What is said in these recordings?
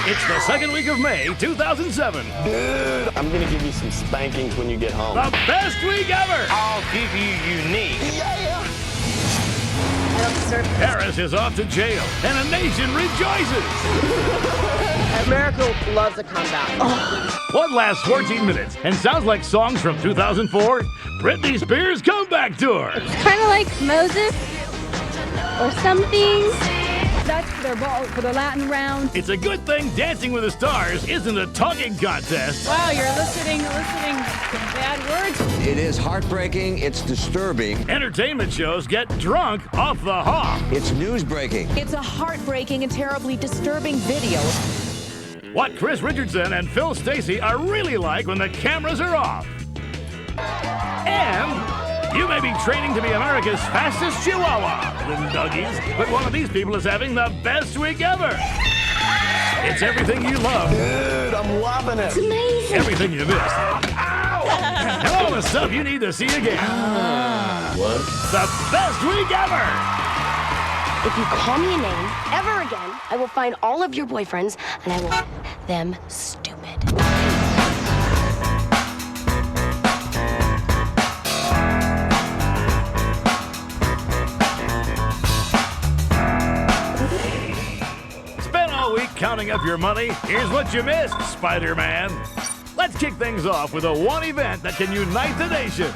It's the second week of May, 2007. Dude, I'm gonna give you some spankings when you get home. The best week ever! I'll give you unique. Yeah! Paris is off to jail, and a nation rejoices. America loves a comeback. One lasts 14 minutes and sounds like songs from 2004. Britney Spears' comeback tour. Kind of like Moses or something. That's for their Latin round. It's a good thing Dancing with the Stars isn't a talking contest. Wow, you're eliciting bad words. It is heartbreaking. It's disturbing. Entertainment shows get drunk off the Hoff. It's news-breaking. It's a heartbreaking and terribly disturbing video. What Chris Richardson and Phil Stacey are really like when the cameras are off. And you may be training to be America's fastest chihuahua, little doggies, but one of these people is having the best week ever. It's everything you love. Dude, I'm loving it. It's amazing. Everything you missed. And all the stuff you need to see again. What? The best week ever. If you call me a name ever again, I will find all of your boyfriends and I will make them stupid. Spent all week counting up your money. Here's what you missed, Spider-Man. Let's kick things off with a one event that can unite the nation.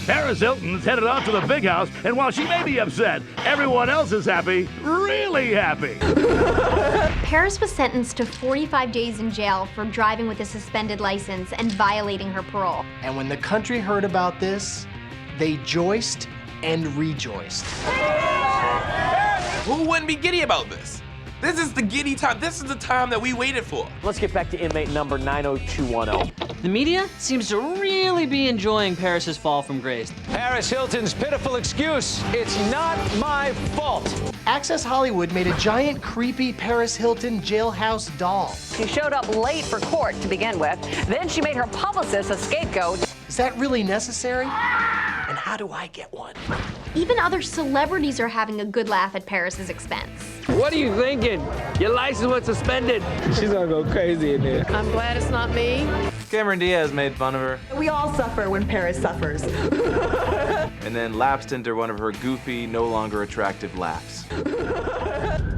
Paris Hilton's headed off to the big house, and while she may be upset, everyone else is happy, really happy. Paris was sentenced to 45 days in jail for driving with a suspended license and violating her parole. And when the country heard about this, they joiced and rejoiced. Who wouldn't be giddy about this? This is the giddy time. This is the time that we waited for. Let's get back to inmate number 90210. The media seems to really be enjoying Paris's fall from grace. Paris Hilton's pitiful excuse. It's not my fault. Access Hollywood made a giant, creepy Paris Hilton jailhouse doll. She showed up late for court to begin with. Then she made her publicist a scapegoat. Is that really necessary? And how do I get one? Even other celebrities are having a good laugh at Paris's expense. What are you thinking? Your license was suspended. She's gonna go crazy in there. I'm glad it's not me. Cameron Diaz made fun of her We all suffer when Paris suffers. and then lapsed into one of her goofy, no longer attractive laughs.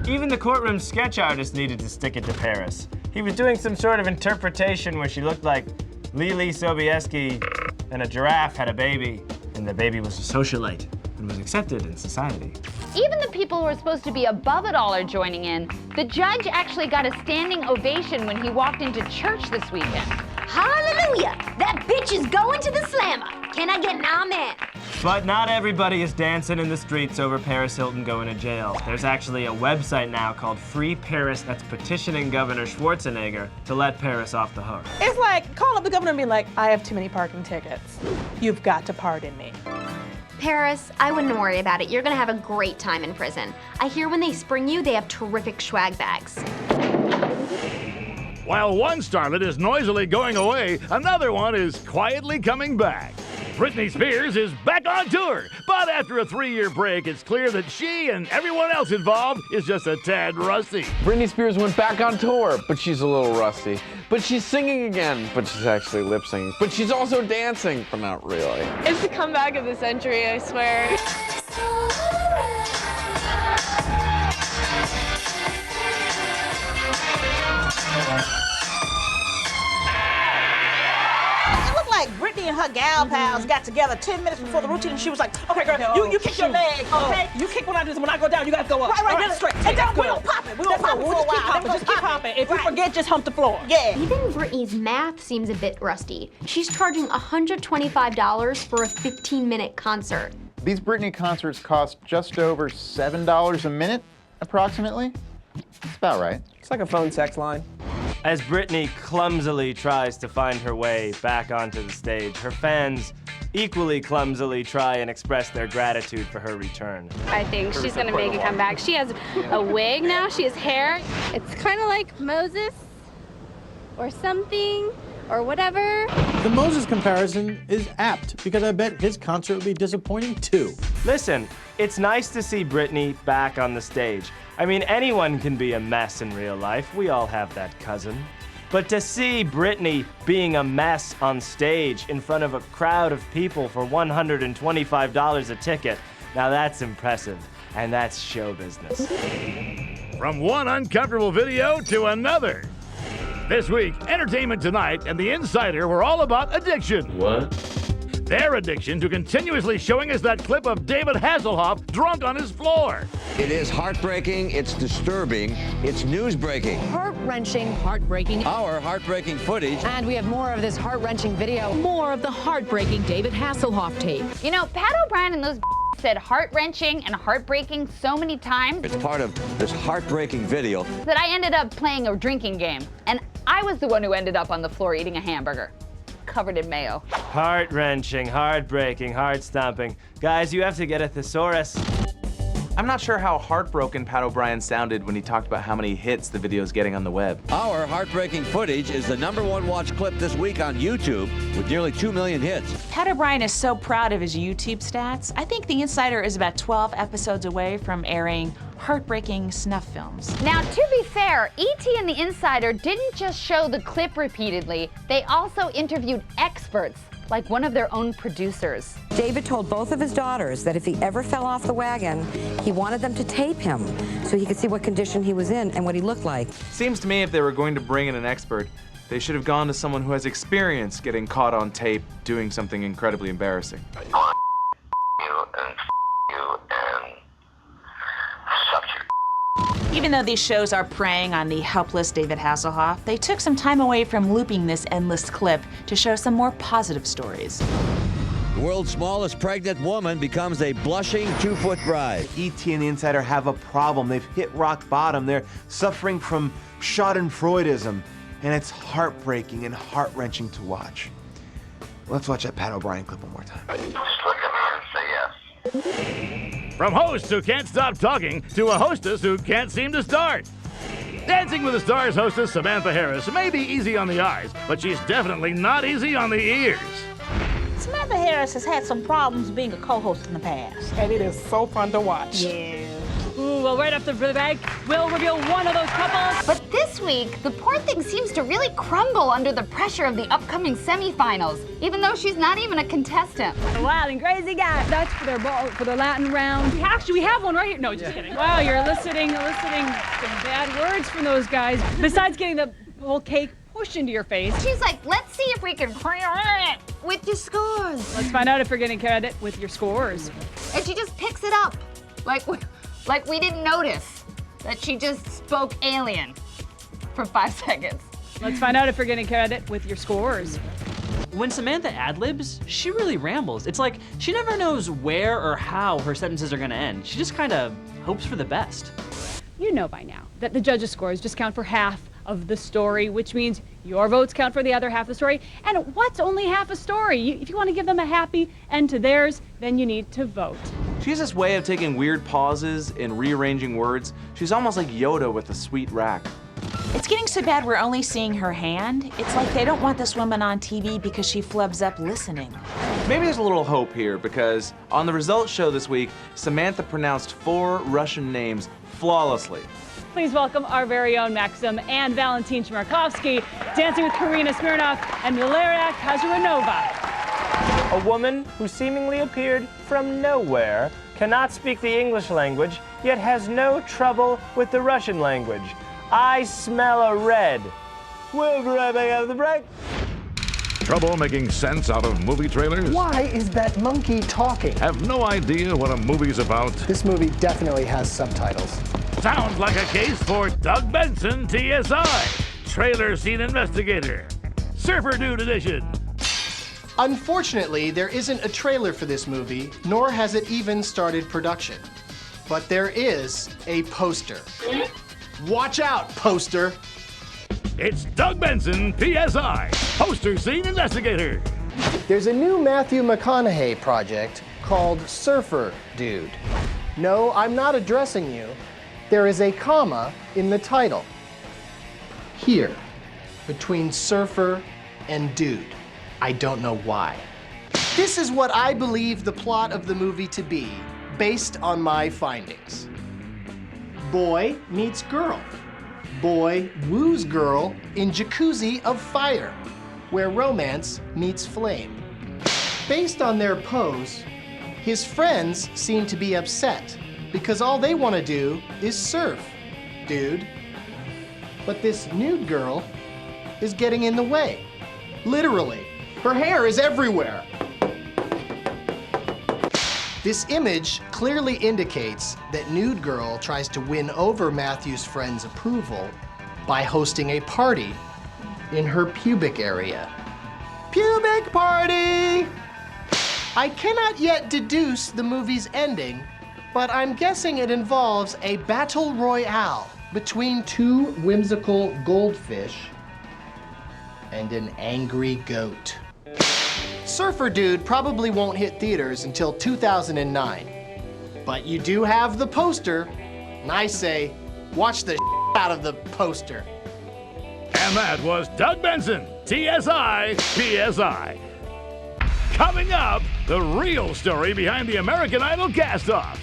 Even the courtroom sketch artist needed to stick it to Paris. He was doing some sort of interpretation where she looked like Lily Sobieski and a giraffe had a baby, and the baby was a socialite and was accepted in society. Even the people who are supposed to be above it all are joining in. The judge actually got a standing ovation when he walked into church this weekend. Hallelujah! That bitch is going to the slammer. Can I get an amen? But not everybody is dancing in the streets over Paris Hilton going to jail. There's actually a website now called Free Paris that's petitioning Governor Schwarzenegger to let Paris off the hook. It's like, call up the governor and be like, I have too many parking tickets. You've got to pardon me. Paris, I wouldn't worry about it. You're gonna have a great time in prison. I hear when they spring you, they have terrific swag bags. While one starlet is noisily going away, another one is quietly coming back. Britney Spears is back on tour, but after a 3-year break, it's clear that she and everyone else involved is just a tad rusty. Britney Spears went back on tour, but she's a little rusty. But she's singing again, but she's actually lip singing. But she's also dancing, but not really. It's the comeback of the century, I swear. Like Britney and her gal pals got together 10 minutes before the routine, and she was like, okay, girl, you kick your leg, okay? You kick when I do this, when I go down, you gotta go up. Right, straight. And then we don't pop it. We don't pop it for a while. Just keep hopping. If you forget, just hump the floor. Yeah. Even Britney's math seems a bit rusty. She's charging $125 for a 15-minute concert. These Britney concerts cost just over $7 a minute, approximately. That's about right. It's like a phone sex line. As Britney clumsily tries to find her way back onto the stage, her fans equally clumsily try and express their gratitude for her return. I think she's gonna make a comeback. She has a wig now, she has hair. It's kind of like Moses or something or whatever. The Moses comparison is apt because I bet his concert will be disappointing too. Listen, It's nice to see Britney back on the stage. I mean, anyone can be a mess in real life. We all have that cousin. But to see Britney being a mess on stage in front of a crowd of people for $125 a ticket, now that's impressive, and that's show business. From one uncomfortable video to another. This week, Entertainment Tonight and The Insider were all about addiction. What? Their addiction to continuously showing us that clip of David Hasselhoff drunk on his floor. It is heartbreaking, it's disturbing, it's news-breaking. Heart-wrenching, heartbreaking. Our heartbreaking footage. And we have more of this heart-wrenching video. More of the heartbreaking David Hasselhoff tape. You know, Pat O'Brien and those said heart-wrenching and heartbreaking so many times. It's part of this heartbreaking video. That I ended up playing a drinking game. And I was the one who ended up on the floor eating a hamburger. Covered in mayo. Heart-wrenching, heartbreaking, heart-stomping. Guys, you have to get a thesaurus. I'm not sure how heartbroken Pat O'Brien sounded when he talked about how many hits the video's getting on the web. Our heartbreaking footage is the #1 watched clip this week on YouTube with nearly 2 million hits. Pat O'Brien is so proud of his YouTube stats. I think The Insider is about 12 episodes away from airing heartbreaking snuff films. Now, to be fair, E.T. and The Insider didn't just show the clip repeatedly, they also interviewed experts, like one of their own producers. David told both of his daughters that if he ever fell off the wagon, he wanted them to tape him so he could see what condition he was in and what he looked like. Seems to me if they were going to bring in an expert, they should have gone to someone who has experience getting caught on tape doing something incredibly embarrassing. Even though these shows are preying on the helpless David Hasselhoff, they took some time away from looping this endless clip to show some more positive stories. The world's smallest pregnant woman becomes a blushing 2-foot bride. E.T. and The Insider have a problem. They've hit rock bottom. They're suffering from schadenfreudism, and it's heartbreaking and heart-wrenching to watch. Let's watch that Pat O'Brien clip one more time. Just look at me and say yes. From hosts who can't stop talking to a hostess who can't seem to start. Dancing with the Stars hostess Samantha Harris may be easy on the eyes, but she's definitely not easy on the ears. Samantha Harris has had some problems being a co-host in the past. And it is so fun to watch. Yeah. Ooh, well, right after the break, we'll reveal one of those couples. But this week, the poor thing seems to really crumble under the pressure of the upcoming semifinals, even though she's not even a contestant. The wild and crazy guy. That's for their Latin round. We have one right here. No, just kidding. Wow, you're eliciting some bad words from those guys. Besides getting the whole cake pushed into your face. She's like, let's see if we can credit with your scores. Let's find out if you're getting credit with your scores. And she just picks it up, like we didn't notice that she just spoke alien for 5 seconds. Let's find out if you're getting credit with your scores. When Samantha ad-libs, she really rambles. It's like she never knows where or how her sentences are gonna end. She just kind of hopes for the best. You know by now that the judges' scores just count for half of the story, which means your votes count for the other half of the story. And what's only half a story? If you want to give them a happy end to theirs, then you need to vote. She has this way of taking weird pauses and rearranging words. She's almost like Yoda with a sweet rack. It's getting so bad we're only seeing her hand. It's like they don't want this woman on TV because she flubs up listening. Maybe there's a little hope here because on the results show this week, Samantha pronounced 4 Russian names flawlessly. Please welcome our very own Maxim and Valentin Shmarkovsky, dancing with Karina Smirnoff and Valeria Kazaranova. A woman who seemingly appeared from nowhere, cannot speak the English language, yet has no trouble with the Russian language. I smell a red. We'll be right back after the break. Trouble making sense out of movie trailers? Why is that monkey talking? Have no idea what a movie's about? This movie definitely has subtitles. Sounds like a case for Doug Benson, TSI, Trailer Scene Investigator, Surfer Dude Edition. Unfortunately, there isn't a trailer for this movie, nor has it even started production. But there is a poster. Watch out, poster! It's Doug Benson, PSI, Poster Scene Investigator. There's a new Matthew McConaughey project called Surfer Dude. No, I'm not addressing you. There is a comma in the title. Here, between surfer and dude. I don't know why. This is what I believe the plot of the movie to be, based on my findings. Boy meets girl. Boy woos girl in jacuzzi of fire, where romance meets flame. Based on their pose, his friends seem to be upset because all they want to do is surf, dude. But this nude girl is getting in the way. Literally. Her hair is everywhere. This image clearly indicates that nude girl tries to win over Matthew's friend's approval by hosting a party in her pubic area. Pubic party! I cannot yet deduce the movie's ending, but I'm guessing it involves a battle royale between two whimsical goldfish and an angry goat. Surfer Dude probably won't hit theaters until 2009. But you do have the poster, and I say, watch the out of the poster. And that was Doug Benson, TSI, PSI. Coming up, the real story behind the American Idol cast-offs.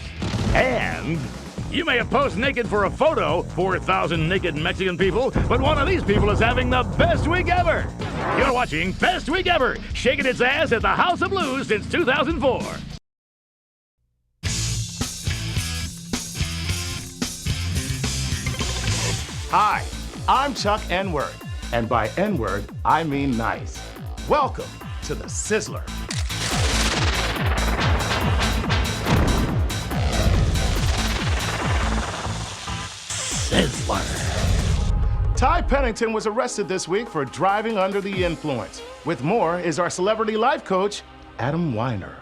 And you may have posed naked for a photo, 4,000 naked Mexican people, but one of these people is having the best week ever. You're watching Best Week Ever, shaking its ass at the House of Blues since 2004. Hi, I'm Chuck N-Word, and by N-Word, I mean nice. Welcome to the Sizzler. Ty Pennington was arrested this week for driving under the influence. With more is our celebrity life coach, Adam Weiner.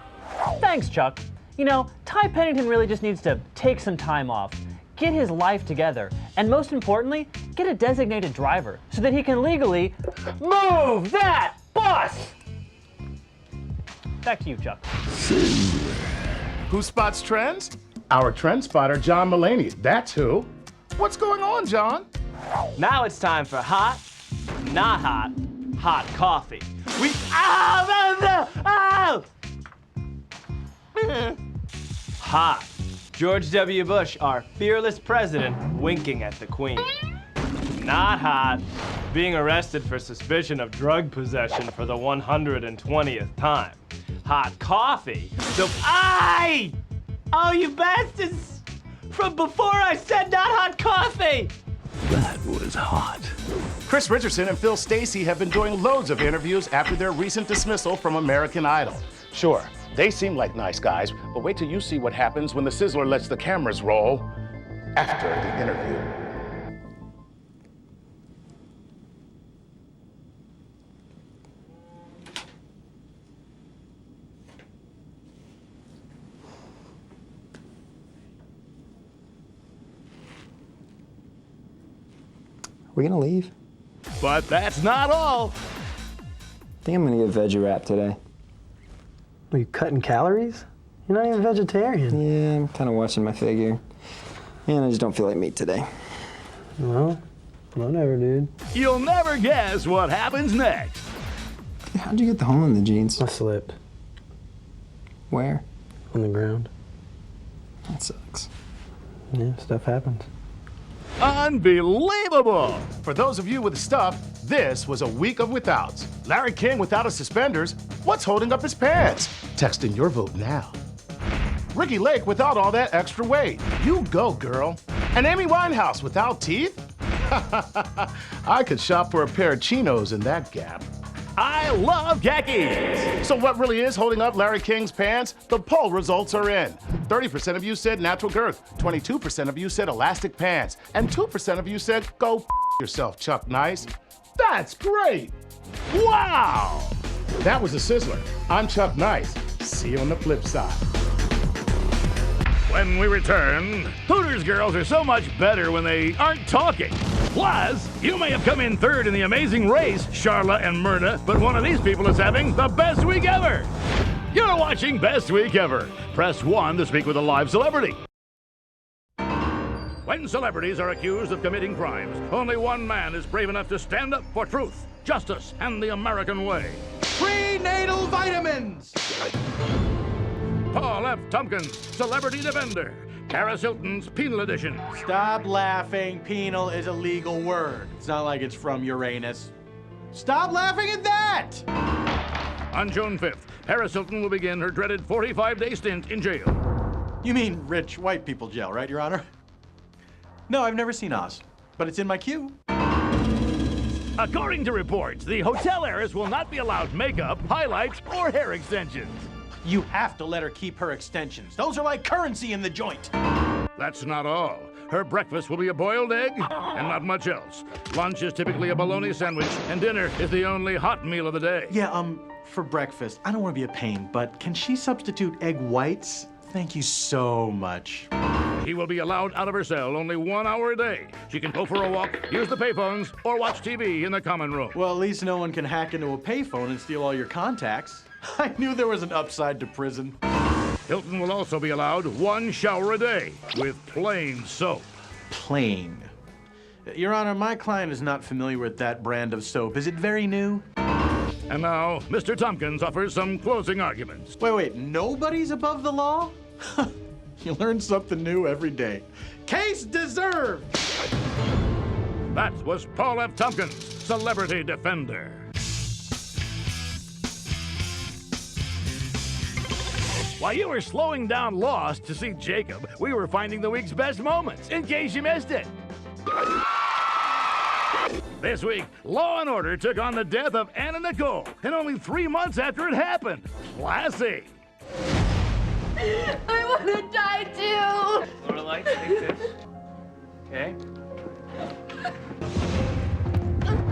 Thanks, Chuck. You know, Ty Pennington really just needs to take some time off, get his life together, and most importantly, get a designated driver so that he can legally move that bus! Back to you, Chuck. Who spots trends? Our trend spotter, John Mulaney. That's who. What's going on, John? Now it's time for hot, not hot, hot coffee. Hot. George W. Bush, our fearless president, winking at the Queen. Not hot. Being arrested for suspicion of drug possession for the 120th time. Hot coffee. Oh, you bastards! From before I said not hot coffee! That was hot. Chris Richardson and Phil Stacey have been doing loads of interviews after their recent dismissal from American Idol. Sure, they seem like nice guys, but wait till you see what happens when the Sizzler lets the cameras roll after the interview. We gonna leave? But that's not all. I think I'm gonna get veggie wrap today. Are you cutting calories? You're not even vegetarian. Yeah, I'm kind of watching my figure. And I just don't feel like meat today. Well, whatever, dude. You'll never guess what happens next. How'd you get the hole in the jeans? I slipped. Where? On the ground. That sucks. Yeah, stuff happens. Unbelievable! For those of you with stuff, this was a week of withouts. Larry King without his suspenders. What's holding up his pants? Text in your vote now. Ricky Lake without all that extra weight. You go, girl. And Amy Winehouse without teeth? I could shop for a pair of chinos in that gap. I love khakis. So what really is holding up Larry King's pants? The poll results are in. 30% of you said natural girth, 22% of you said elastic pants, and 2% of you said go f yourself, Chuck Nice. That's great. Wow. That was a Sizzler. I'm Chuck Nice. See you on the flip side. When we return, Hooters girls are so much better when they aren't talking. Plus, you may have come in third in the amazing race, Charla and Myrna, but one of these people is having the best week ever. You're watching Best Week Ever. Press 1 to speak with a live celebrity. When celebrities are accused of committing crimes, only one man is brave enough to stand up for truth, justice, and the American way. Prenatal vitamins! Paul F. Tompkins, Celebrity Defender. Paris Hilton's Penal Edition. Stop laughing. Penal is a legal word. It's not like it's from Uranus. Stop laughing at that! On June 5th, Paris Hilton will begin her dreaded 45-day stint in jail. You mean rich white people jail, right, Your Honor? No, I've never seen Oz, but it's in my queue. According to reports, the hotel heiress will not be allowed makeup, highlights, or hair extensions. You have to let her keep her extensions. Those are like currency in the joint. That's not all. Her breakfast will be a boiled egg and not much else. Lunch is typically a bologna sandwich, and dinner is the only hot meal of the day. Yeah, for breakfast, I don't want to be a pain, but can she substitute egg whites? Thank you so much. She will be allowed out of her cell only 1 hour a day. She can go for a walk, use the payphones, or watch TV in the common room. Well, at least no one can hack into a payphone and steal all your contacts. I knew there was an upside to prison. Hilton will also be allowed 1 shower a day with plain soap. Plain. Your Honor, my client is not familiar with that brand of soap. Is it very new? And now, Mr. Tompkins offers some closing arguments. Wait, nobody's above the law? You learn something new every day. Case deserved! That was Paul F. Tompkins, Celebrity Defender. While you were slowing down Lost to see Jacob, we were finding the week's best moments, in case you missed it. This week, Law & Order took on the death of Anna Nicole, and only 3 months after it happened. Classy. I want to die too. Lorelai, take this. Okay.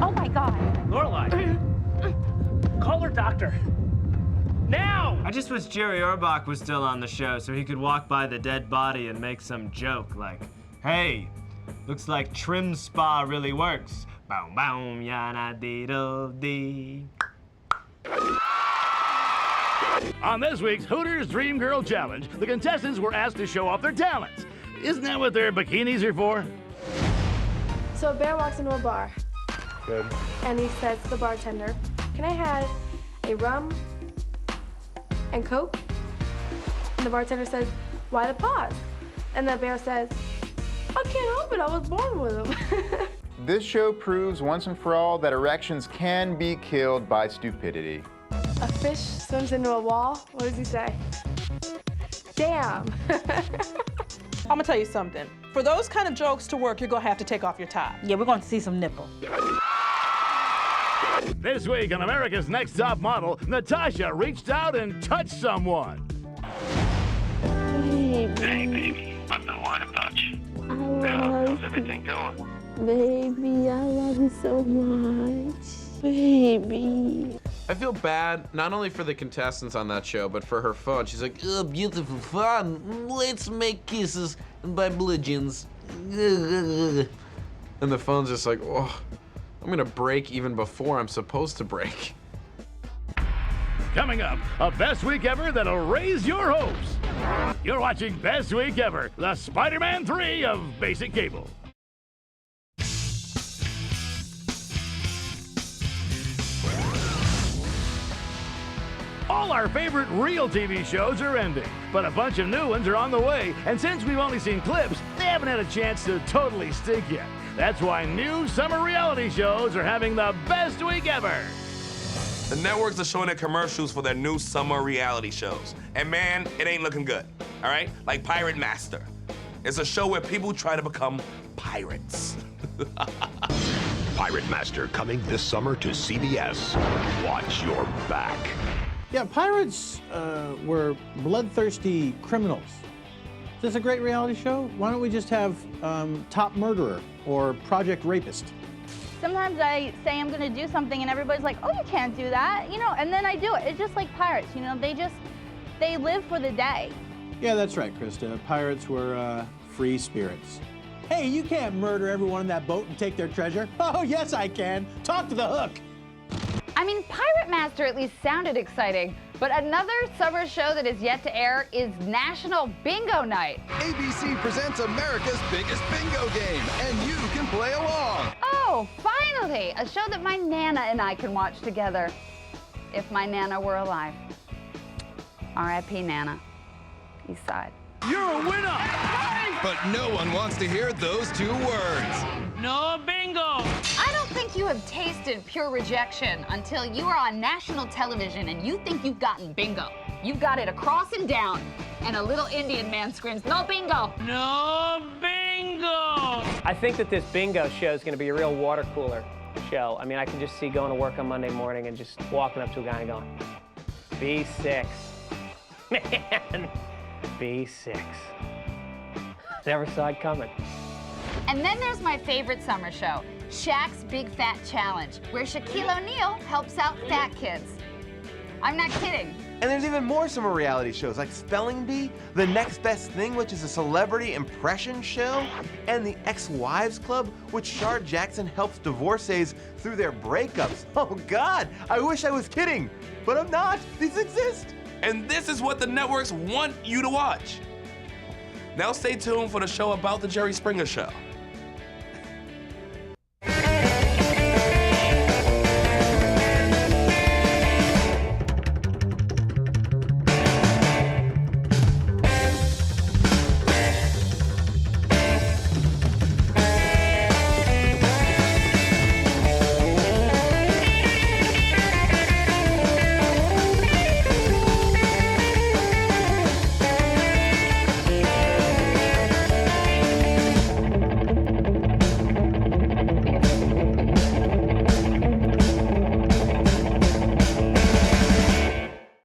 Oh my God. Lorelai, call her doctor. Now! I just wish Jerry Orbach was still on the show so he could walk by the dead body and make some joke like, hey, looks like Trim Spa really works. Bow, bow, yana, diddle, dee. On this week's Hooters Dream Girl Challenge, the contestants were asked to show off their talents. Isn't that what their bikinis are for? So a bear walks into a bar. Good. And he says to the bartender, can I have a rum and Coke? And the bartender says, why the pause? And the bear says, I can't help it, I was born with them. This show proves once and for all that erections can be killed by stupidity. A fish swims into a wall, what does he say? Damn. I'm gonna tell you something. For those kind of jokes to work, you're gonna have to take off your top. Yeah, we're gonna see some nipple. This week on America's Next Top Model, Natasha reached out and touched someone. Hey, baby. I've been worried about you. How's everything going? Baby, I love you so much. Baby. I feel bad, not only for the contestants on that show, but for her phone. She's like, oh, beautiful fun. Let's make kisses by bludgeons. And the phone's just like, oh, I'm gonna break even before I'm supposed to break. Coming up, a best week ever that'll raise your hopes. You're watching Best Week Ever, the Spider-Man 3 of basic cable. All our favorite real TV shows are ending, but a bunch of new ones are on the way, and since we've only seen clips, they haven't had a chance to totally stick yet. That's why new summer reality shows are having the best week ever. The networks are showing their commercials for their new summer reality shows. And man, it ain't looking good, all right? Like Pirate Master. It's a show where people try to become pirates. Pirate Master coming this summer to CBS. Watch your back. Yeah, pirates were bloodthirsty criminals. Is this a great reality show? Why don't we just have Top Murderer or Project Rapist? Sometimes I say I'm gonna do something and everybody's like, oh, you can't do that, you know, and then I do it. It's just like pirates, you know, they live for the day. Yeah, that's right, Krista. Pirates were free spirits. Hey, you can't murder everyone in that boat and take their treasure. Oh, yes, I can. Talk to the hook. I mean, Pirate Master at least sounded exciting, but another summer show that is yet to air is National Bingo Night. ABC presents America's biggest bingo game, and you can play along. Oh, finally! A show that my Nana and I can watch together. If my Nana were alive. R.I.P. Nana. He sighed. You're a winner! But no one wants to hear those 2 words. No bingo! I don't think you have tasted pure rejection until you are on national television and you think you've gotten bingo. You've got it across and down, and a little Indian man screams, no bingo! No bingo! I think that this bingo show is going to be a real water cooler show. I mean, I can just see going to work on Monday morning and just walking up to a guy and going, B6. Man, B6. Never saw it coming. And then there's my favorite summer show, Shaq's Big Fat Challenge, where Shaquille O'Neal helps out fat kids. I'm not kidding. And there's even more summer reality shows like Spelling Bee, The Next Best Thing, which is a celebrity impression show, and the Ex-Wives Club, which Shar Jackson helps divorcees through their breakups. Oh God, I wish I was kidding, but I'm not. These exist. And this is what the networks want you to watch. Now stay tuned for the show about the Jerry Springer Show.